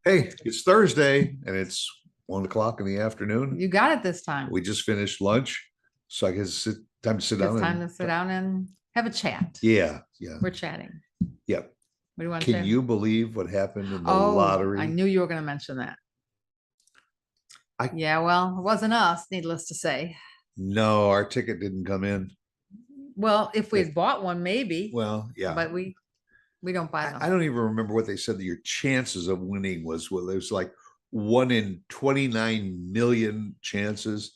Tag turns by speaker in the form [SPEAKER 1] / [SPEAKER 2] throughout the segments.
[SPEAKER 1] Hey, it's Thursday and it's 1 o'clock in the afternoon.
[SPEAKER 2] You got it this time.
[SPEAKER 1] We just finished lunch. So I guess it's time to sit down
[SPEAKER 2] It's time
[SPEAKER 1] and
[SPEAKER 2] to sit down and have a chat.
[SPEAKER 1] yeah,
[SPEAKER 2] We're chatting.
[SPEAKER 1] yeah.
[SPEAKER 2] What do you want to
[SPEAKER 1] Can
[SPEAKER 2] say?
[SPEAKER 1] you believe what happened in the
[SPEAKER 2] Oh,
[SPEAKER 1] lottery?
[SPEAKER 2] I knew you were going to mention that.
[SPEAKER 1] I
[SPEAKER 2] Yeah, well, it wasn't us, needless to say.
[SPEAKER 1] No, our ticket didn't come in.
[SPEAKER 2] Well, if we had bought one, maybe,
[SPEAKER 1] Well, yeah.
[SPEAKER 2] but we don't buy them.
[SPEAKER 1] I don't even remember what they said that your chances of winning was. Well, there's like 1 in 29 million chances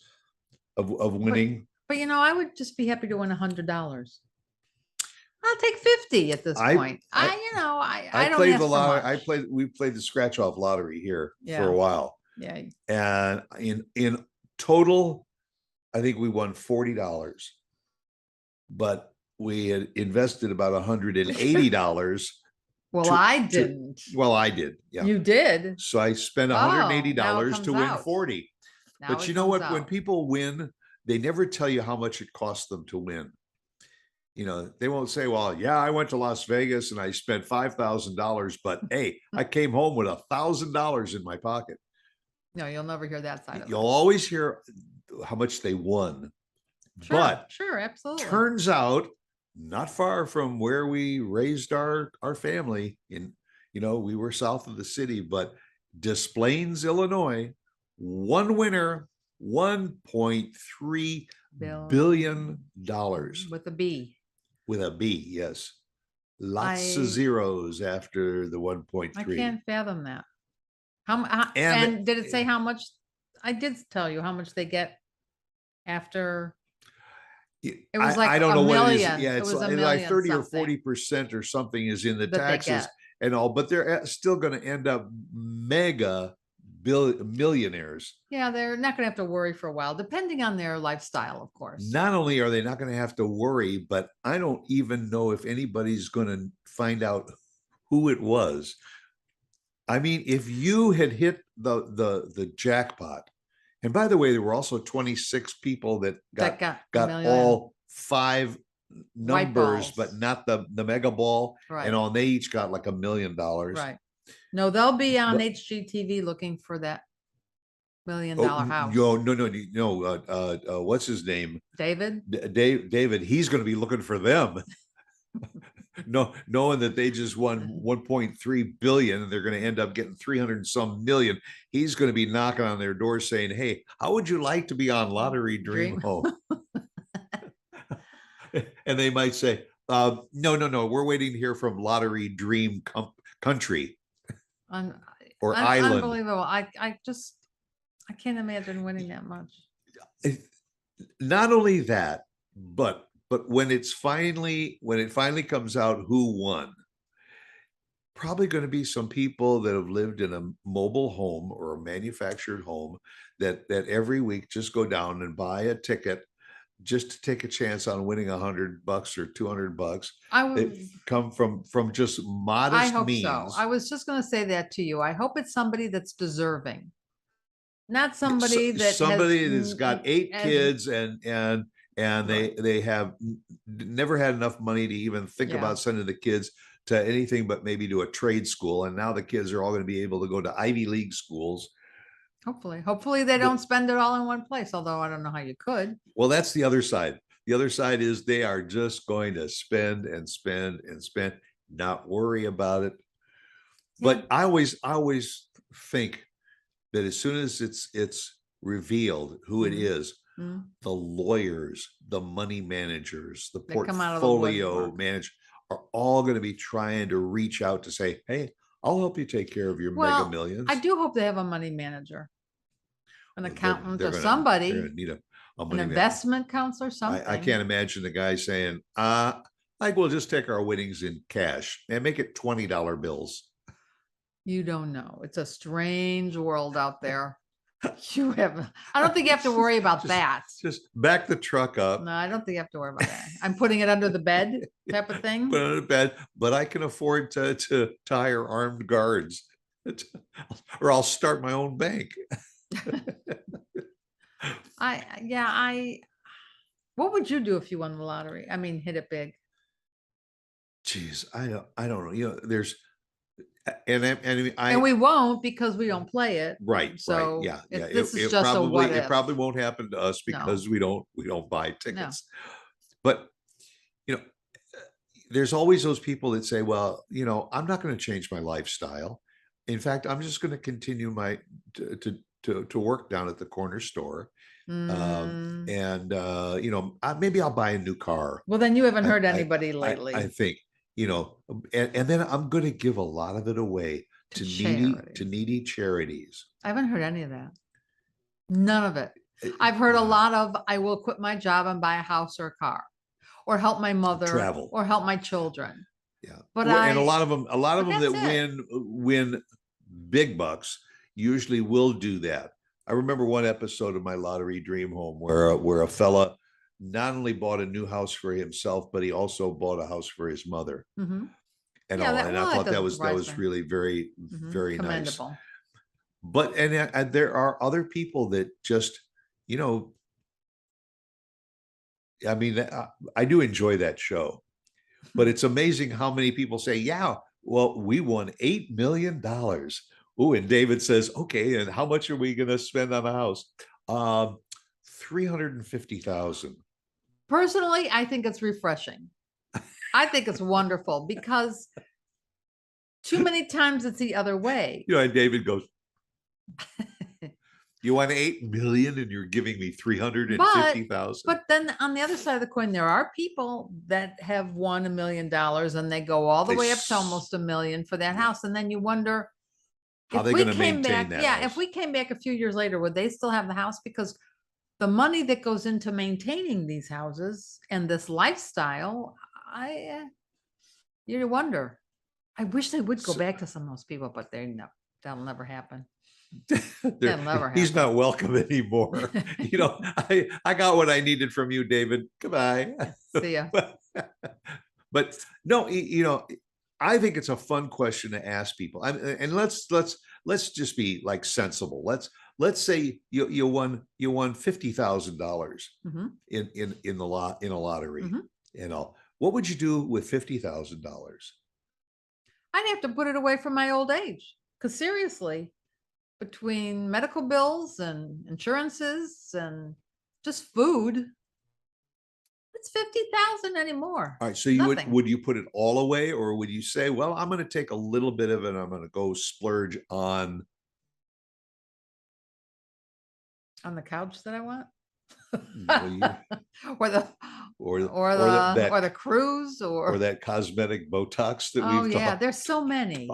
[SPEAKER 1] of winning.
[SPEAKER 2] But I would just be happy to win $100. I'll take 50 at this point. I don't
[SPEAKER 1] played
[SPEAKER 2] ask
[SPEAKER 1] the
[SPEAKER 2] for
[SPEAKER 1] lottery.
[SPEAKER 2] much.
[SPEAKER 1] We played the scratch off lottery here for
[SPEAKER 2] Yeah.
[SPEAKER 1] a while.
[SPEAKER 2] Yeah.
[SPEAKER 1] And in total, I think we won $40, but we had invested about $180.
[SPEAKER 2] Well, I didn't.
[SPEAKER 1] Well, I did. Yeah.
[SPEAKER 2] You did.
[SPEAKER 1] So I spent
[SPEAKER 2] Oh, now it
[SPEAKER 1] $180
[SPEAKER 2] comes
[SPEAKER 1] to win
[SPEAKER 2] out.
[SPEAKER 1] 40.
[SPEAKER 2] Now
[SPEAKER 1] But
[SPEAKER 2] it
[SPEAKER 1] you know
[SPEAKER 2] comes
[SPEAKER 1] what? When
[SPEAKER 2] out.
[SPEAKER 1] people win, they never tell you how much it cost them to win. They won't say, well, yeah, I went to Las Vegas and I spent $5,000, but hey, I came home with $1,000 in my pocket.
[SPEAKER 2] No, you'll never hear that side of it.
[SPEAKER 1] You'll always hear how much they won.
[SPEAKER 2] Sure,
[SPEAKER 1] but
[SPEAKER 2] sure, absolutely.
[SPEAKER 1] Turns out not far from where we raised our family we were south of the city, but Des Plaines, Illinois, one winner, $1.3 billion
[SPEAKER 2] with a B.
[SPEAKER 1] With a B, yes. Lots of zeros after the 1.3.
[SPEAKER 2] I can't fathom that. And did it say how much? I did tell you how much they get after. It was like
[SPEAKER 1] I don't know what it is.
[SPEAKER 2] Yeah,
[SPEAKER 1] it's like 30 or 40% or something is in the taxes and all, but they're still going to end up mega millionaires.
[SPEAKER 2] Yeah, they're not going to have to worry for a while, depending on their lifestyle, of course.
[SPEAKER 1] Not only are they not going to have to worry, but I don't even know if anybody's going to find out who it was. I mean, if you had hit the jackpot, and by the way, there were also 26 people that got all 5 numbers, but not the mega ball. Right. And they each got like $1 million.
[SPEAKER 2] Right. No, they'll be on HGTV looking for that $1 million house.
[SPEAKER 1] No. What's his name?
[SPEAKER 2] David.
[SPEAKER 1] David. He's going to be looking for them. No, knowing that they just won 1.3 billion and they're going to end up getting 300 and some million. He's going to be knocking on their door saying, hey, how would you like to be on Lottery Dream Home? And they might say, no, we're waiting to hear from Lottery Dream Country or Island.
[SPEAKER 2] Unbelievable. I can't imagine winning that much.
[SPEAKER 1] Not only that, but when it finally comes out who won, probably going to be some people that have lived in a mobile home or a manufactured home that every week just go down and buy a ticket just to take a chance on winning $100 or $200. They come from just modest means. I hope
[SPEAKER 2] so. I was just going to say that to you. I hope it's somebody that's deserving, not somebody
[SPEAKER 1] that's got 8 kids and they have never had enough money to even think about sending the kids to anything but maybe to a trade school. And now the kids are all going to be able to go to Ivy League schools.
[SPEAKER 2] Hopefully they don't spend it all in one place, although I don't know how you could.
[SPEAKER 1] Well, that's the other side. The other side is they are just going to spend and spend and spend, not worry about it. Yeah. But I always think that as soon as it's revealed who it is, the lawyers, the money managers, the portfolio managers are all going to be trying to reach out to say, hey, I'll help you take care of your mega millions.
[SPEAKER 2] I do hope they have a money manager, an accountant or somebody.
[SPEAKER 1] They're going to need
[SPEAKER 2] an investment counselor, something.
[SPEAKER 1] I can't imagine the guy saying, I think we'll just take our winnings in cash and make it $20 bills.
[SPEAKER 2] You don't know. It's a strange world out there. I don't think you have to worry about that.
[SPEAKER 1] Just back the truck up.
[SPEAKER 2] No, I don't think you have to worry about that. I'm putting it under the bed type of thing.
[SPEAKER 1] Put it under the bed, but I can afford to hire armed guards or I'll start my own bank.
[SPEAKER 2] What would you do if you won the lottery? I mean, hit it big.
[SPEAKER 1] Geez, I don't know.
[SPEAKER 2] And we won't because we don't play it.
[SPEAKER 1] Right,
[SPEAKER 2] So
[SPEAKER 1] yeah.
[SPEAKER 2] this is just a what
[SPEAKER 1] It
[SPEAKER 2] if.
[SPEAKER 1] probably won't happen to us
[SPEAKER 2] No.
[SPEAKER 1] because we don't buy tickets. But there's always those people that say, well, I'm not going to change my lifestyle. In fact, I'm just going to continue to work down at the corner store. And maybe I'll buy a new car.
[SPEAKER 2] Well, then you haven't heard anybody lately.
[SPEAKER 1] I think, and then I'm going to give a lot of it away to needy charities.
[SPEAKER 2] I haven't heard any of that. None of it. I've heard a lot of, I will quit my job and buy a house or a car, or help my mother,
[SPEAKER 1] travel,
[SPEAKER 2] or help my children.
[SPEAKER 1] Yeah, but and a lot of them that win big bucks usually will do that. I remember one episode of my lottery dream home where a fella not only bought a new house for himself, but he also bought a house for his mother.
[SPEAKER 2] Mm-hmm.
[SPEAKER 1] And I thought that was really very, very nice. But and there are other people that just, I mean, I do enjoy that show, but it's amazing how many people say, yeah, well, we won $8 million. Oh, and David says, okay, and how much are we going to spend on a house? 350,000.
[SPEAKER 2] Personally, I think it's refreshing. I think it's wonderful because too many times it's the other way.
[SPEAKER 1] And David goes, you want 8 million and you're giving me 350,000.
[SPEAKER 2] But then on the other side of the coin, there are people that have won $1 million and they go all the way up to almost $1 million for that house. And then you wonder
[SPEAKER 1] how they're going to maintain that.
[SPEAKER 2] Yeah, if we came back a few years later, would they still have the house? Because the money that goes into maintaining these houses and this lifestyle, you wonder. I wish they would go back to some of those people, but that'll never happen.
[SPEAKER 1] He's not welcome anymore. I got what I needed from you, David. Goodbye.
[SPEAKER 2] See ya.
[SPEAKER 1] But no, I think it's a fun question to ask people. And let's just be like sensible. Let's say you won $50,000 in a lottery. What would you do with $50,000?
[SPEAKER 2] I'd have to put it away for my old age. Because seriously, between medical bills and insurances and just food, it's 50,000 anymore.
[SPEAKER 1] All right. So would you put it all away, or would you say, well, I'm going to take a little bit of it. I'm going to go splurge on
[SPEAKER 2] the couch that I want?
[SPEAKER 1] or
[SPEAKER 2] the cruise or
[SPEAKER 1] that cosmetic Botox that
[SPEAKER 2] we've talked. There's so many.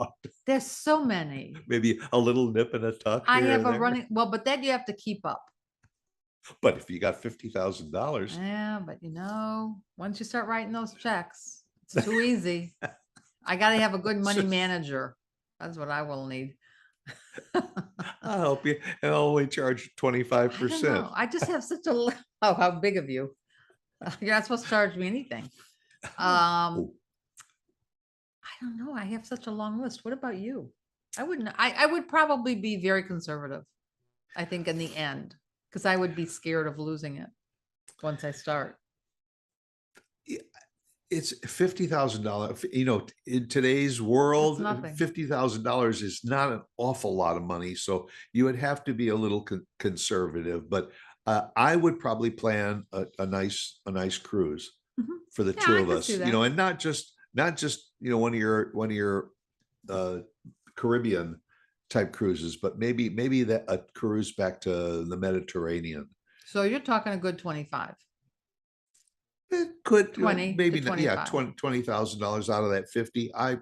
[SPEAKER 2] There's so many.
[SPEAKER 1] Maybe a little nip and a tuck.
[SPEAKER 2] I have a running but that you have to keep up.
[SPEAKER 1] But if you got $50,000.
[SPEAKER 2] Yeah, but once you start writing those checks, it's too easy. I got to have a good money manager. That's what I will need.
[SPEAKER 1] I'll help you, and I'll only charge 25%.
[SPEAKER 2] I just have such a how big of you? You're not supposed to charge me anything. I don't know. I have such a long list. What about you? I wouldn't. I would probably be very conservative. I think in the end, because I would be scared of losing it once I start.
[SPEAKER 1] It's $50,000. In today's world, $50,000 is not an awful lot of money. So you would have to be a little conservative. But I would probably plan a nice cruise for the two of us. And not just one of your Caribbean type cruises, but maybe that a cruise back to the Mediterranean.
[SPEAKER 2] So you're talking a good 25.
[SPEAKER 1] It could
[SPEAKER 2] 20,
[SPEAKER 1] maybe not, $20,000 out of that 50. I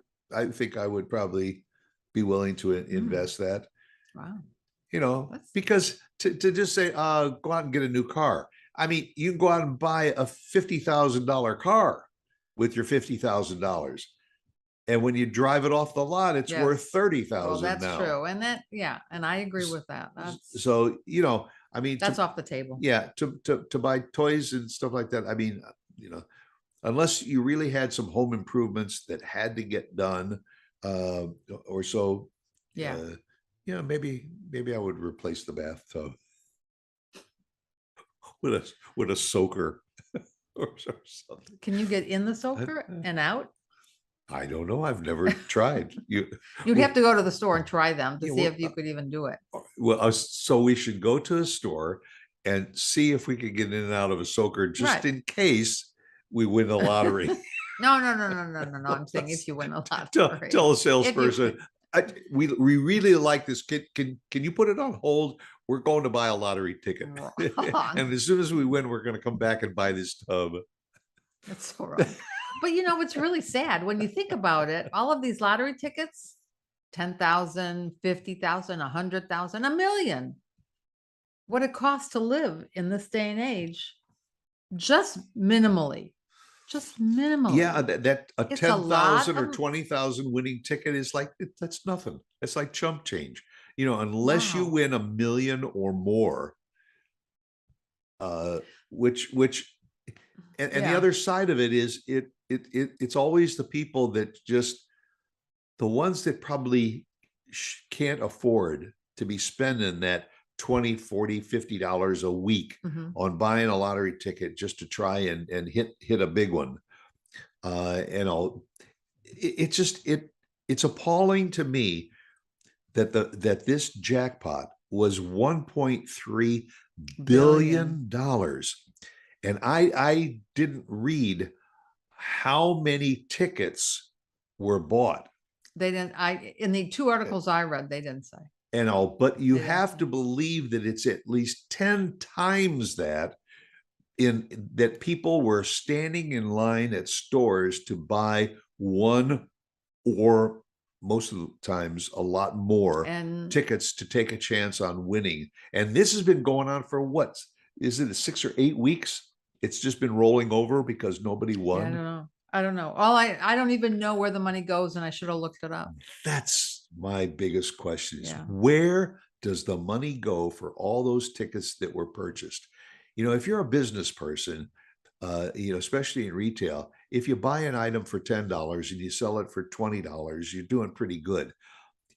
[SPEAKER 1] think I would probably be willing to invest that.
[SPEAKER 2] Wow.
[SPEAKER 1] Because to just say, go out and get a new car. I mean, you can go out and buy a $50,000 car with your $50,000. And when you drive it off the lot, it's worth $30,000.
[SPEAKER 2] Well, that's true. And and I agree with that.
[SPEAKER 1] So, I mean,
[SPEAKER 2] that's off the table.
[SPEAKER 1] Yeah. To buy toys and stuff like that. I mean, unless you really had some home improvements that had to get done, or so.
[SPEAKER 2] Yeah.
[SPEAKER 1] Maybe I would replace the bathtub with a soaker or something.
[SPEAKER 2] Can you get in the soaker and out?
[SPEAKER 1] I don't know. I've never tried.
[SPEAKER 2] You'd have to go to the store and try them to
[SPEAKER 1] Yeah,
[SPEAKER 2] see
[SPEAKER 1] well,
[SPEAKER 2] if you could even do it.
[SPEAKER 1] so we should go to a store and see if we could get in and out of a soaker just
[SPEAKER 2] Right.
[SPEAKER 1] in case we win the lottery.
[SPEAKER 2] No. I'm saying if you win a
[SPEAKER 1] tell,
[SPEAKER 2] lottery.
[SPEAKER 1] tell a
[SPEAKER 2] If you
[SPEAKER 1] salesperson, we really like this kid. Can you put it on hold? We're going to buy a lottery ticket.
[SPEAKER 2] Wrong.
[SPEAKER 1] And as soon as we win, we're going to come back and buy this tub.
[SPEAKER 2] That's so wrong. But you know, it's really sad when you think about it. All of these lottery tickets, 10,000, 50,000, 100,000, a million. What it costs to live in this day and age, just minimally. Just minimally.
[SPEAKER 1] Yeah, that a
[SPEAKER 2] It's a lot
[SPEAKER 1] 10,000 or
[SPEAKER 2] of-
[SPEAKER 1] 20,000 winning ticket is like that's nothing. It's like chump change. Unless you
[SPEAKER 2] Wow.
[SPEAKER 1] win a million or more, which and the
[SPEAKER 2] Yeah.
[SPEAKER 1] other side of it is it's always the people that just the ones that probably can't afford to be spending that 20, 40, $50 a week
[SPEAKER 2] Mhm.
[SPEAKER 1] on buying a lottery ticket just to try and hit a big one. It's appalling to me that this jackpot was $1.3 billion. And I didn't read how many tickets were bought.
[SPEAKER 2] They didn't, in the two articles I read, they didn't say.
[SPEAKER 1] But you
[SPEAKER 2] They didn't
[SPEAKER 1] have
[SPEAKER 2] say.
[SPEAKER 1] to believe that it's at least 10 times that that people were standing in line at stores to buy one or most of the times a lot more
[SPEAKER 2] And
[SPEAKER 1] tickets to take a chance on winning. And this has been going on for what? Is it 6 or 8 weeks? It's just been rolling over because nobody
[SPEAKER 2] yeah,
[SPEAKER 1] won.
[SPEAKER 2] I don't know. I don't even know where the money goes, and I should have looked it up.
[SPEAKER 1] That's my biggest question is
[SPEAKER 2] Yeah.
[SPEAKER 1] where does the money go for all those tickets that were purchased? If you're a business person, especially in retail, if you buy an item for $10 and you sell it for $20, you're doing pretty good.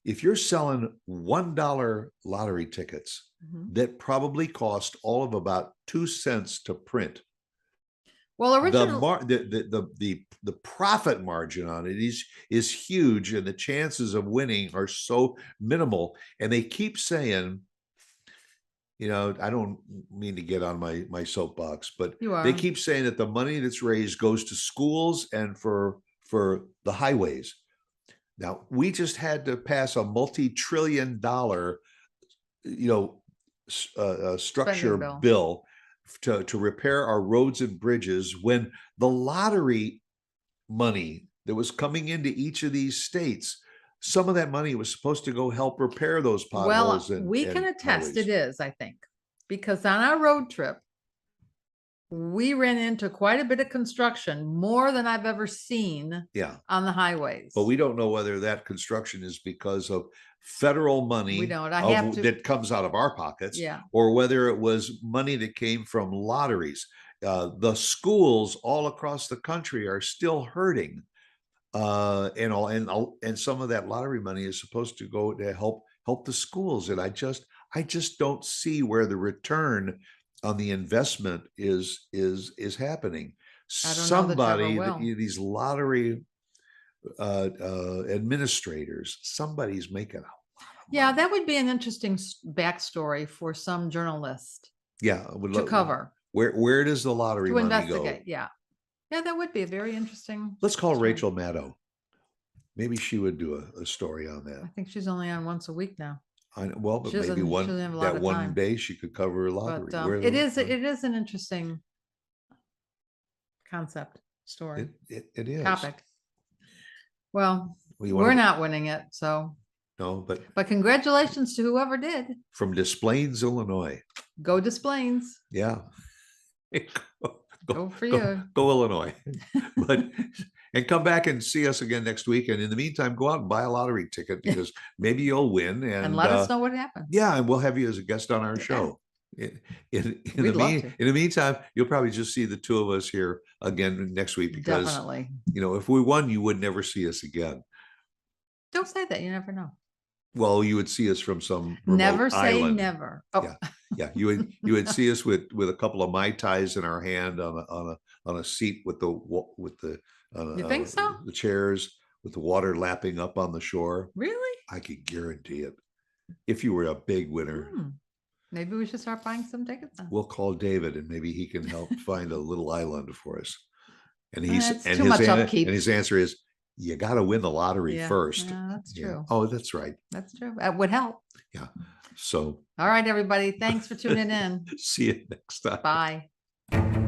[SPEAKER 1] If you're selling $1 lottery tickets
[SPEAKER 2] Mhm.
[SPEAKER 1] that probably cost all of about 2 cents to print,
[SPEAKER 2] Well,
[SPEAKER 1] the profit margin on it is huge, and the chances of winning are so minimal. And they keep saying, I don't mean to get on my soapbox, but
[SPEAKER 2] You are.
[SPEAKER 1] they keep saying that the money that's raised goes to schools and for the highways. Now, we just had to pass a multi-trillion-dollar, structure bill to repair our roads and bridges when the lottery money that was coming into each of these states, some of that money was supposed to go help repair those potholes.
[SPEAKER 2] Well, we can
[SPEAKER 1] and
[SPEAKER 2] attest
[SPEAKER 1] highways.
[SPEAKER 2] it is, I think, because on our road trip, we ran into quite a bit of construction, more than I've ever seen
[SPEAKER 1] Yeah.
[SPEAKER 2] on the highways.
[SPEAKER 1] But we don't know whether that construction is because of federal money
[SPEAKER 2] We don't.
[SPEAKER 1] that comes out of our pockets,
[SPEAKER 2] Yeah.
[SPEAKER 1] or whether it was money that came from lotteries. The schools all across the country are still hurting. And some of that lottery money is supposed to go to help the schools. And I just don't see where the return on the investment is happening.
[SPEAKER 2] I don't know that you ever
[SPEAKER 1] Somebody,
[SPEAKER 2] will.
[SPEAKER 1] these lottery administrators, somebody's making a lot of
[SPEAKER 2] Yeah,
[SPEAKER 1] money.
[SPEAKER 2] that would be an interesting backstory for some journalist
[SPEAKER 1] Yeah,
[SPEAKER 2] to cover,
[SPEAKER 1] where does the lottery
[SPEAKER 2] to
[SPEAKER 1] money
[SPEAKER 2] investigate.
[SPEAKER 1] go?
[SPEAKER 2] Yeah. Yeah, that would be a very interesting.
[SPEAKER 1] Let's call
[SPEAKER 2] story.
[SPEAKER 1] Rachel Maddow. Maybe she would do a story on
[SPEAKER 2] I
[SPEAKER 1] that.
[SPEAKER 2] think she's only on once a week now.
[SPEAKER 1] But
[SPEAKER 2] She
[SPEAKER 1] maybe
[SPEAKER 2] doesn't have a lot of
[SPEAKER 1] one
[SPEAKER 2] time.
[SPEAKER 1] day she could cover a lottery.
[SPEAKER 2] But it is an interesting concept, story,
[SPEAKER 1] It is.
[SPEAKER 2] topic. Well,
[SPEAKER 1] Well,
[SPEAKER 2] we're not winning it, so.
[SPEAKER 1] No,
[SPEAKER 2] But congratulations to whoever did.
[SPEAKER 1] from Des Plaines, Illinois.
[SPEAKER 2] Go Des Plaines.
[SPEAKER 1] Yeah.
[SPEAKER 2] Go for you.
[SPEAKER 1] Go Illinois. And come back and see us again next week. And in the meantime, go out and buy a lottery ticket because maybe you'll win.
[SPEAKER 2] And let us know what happens.
[SPEAKER 1] Yeah, and we'll have you as a guest on our show. In the meantime, you'll probably just see the two of us here again next week because
[SPEAKER 2] Definitely.
[SPEAKER 1] If we won, you would never see us again.
[SPEAKER 2] Don't say that. You never know.
[SPEAKER 1] Well, you would see us from some
[SPEAKER 2] Never
[SPEAKER 1] remote
[SPEAKER 2] say
[SPEAKER 1] island.
[SPEAKER 2] never. Oh.
[SPEAKER 1] Yeah. You would see us with a couple of Mai Tais in our hand on a seat with the
[SPEAKER 2] You think so?
[SPEAKER 1] the chairs. with the water lapping up on the shore.
[SPEAKER 2] Really?
[SPEAKER 1] I could guarantee it. If you were a big winner,
[SPEAKER 2] Maybe we should start buying some tickets then.
[SPEAKER 1] we'll call David and maybe he can help find a little island for us. And
[SPEAKER 2] That's too much upkeep.
[SPEAKER 1] his answer is, you got to win the lottery
[SPEAKER 2] Yeah,
[SPEAKER 1] first.
[SPEAKER 2] yeah, that's
[SPEAKER 1] Yeah.
[SPEAKER 2] true.
[SPEAKER 1] Oh, that's right.
[SPEAKER 2] That's true. That would help.
[SPEAKER 1] Yeah. So
[SPEAKER 2] All right, everybody. Thanks for tuning in.
[SPEAKER 1] see you next time.
[SPEAKER 2] Bye.